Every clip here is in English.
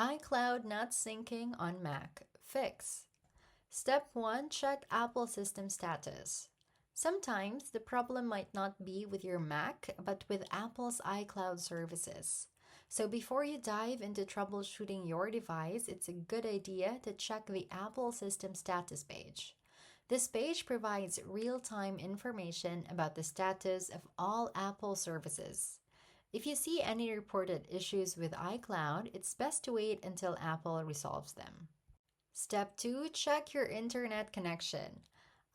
iCloud not syncing on Mac. Fix. Step 1. Check Apple system status. Sometimes the problem might not be with your Mac, but with Apple's iCloud services. So before you dive into troubleshooting your device, it's a good idea to check the Apple system status page. This page provides real-time information about the status of all Apple services. If you see any reported issues with iCloud, it's best to wait until Apple resolves them. Step 2. Check your internet connection.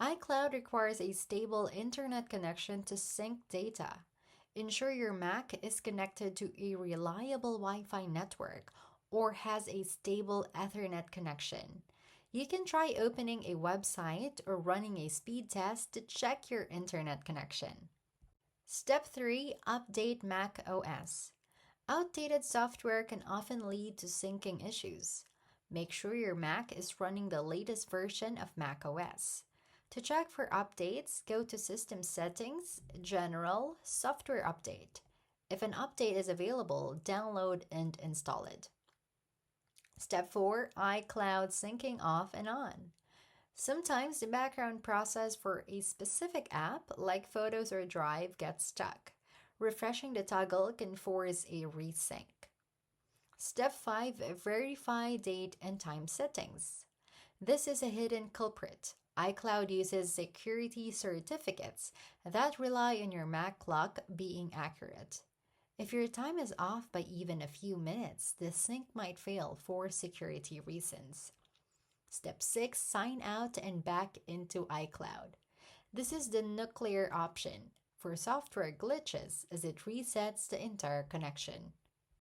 iCloud requires a stable internet connection to sync data. Ensure your Mac is connected to a reliable Wi-Fi network or has a stable Ethernet connection. You can try opening a website or running a speed test to check your internet connection. Step 3. Update macOS. Outdated software can often lead to syncing issues. Make sure your Mac is running the latest version of macOS. To check for updates, go to System Settings, General, Software Update. If an update is available, download and install it. Step 4. iCloud syncing off and on. Sometimes the background process for a specific app, like Photos or Drive, gets stuck. Refreshing the toggle can force a resync. Step 5. Verify date and time settings. This is a hidden culprit. iCloud uses security certificates that rely on your Mac clock being accurate. If your time is off by even a few minutes, the sync might fail for security reasons. Step 6. Sign out and back into iCloud. This is the nuclear option for software glitches as it resets the entire connection.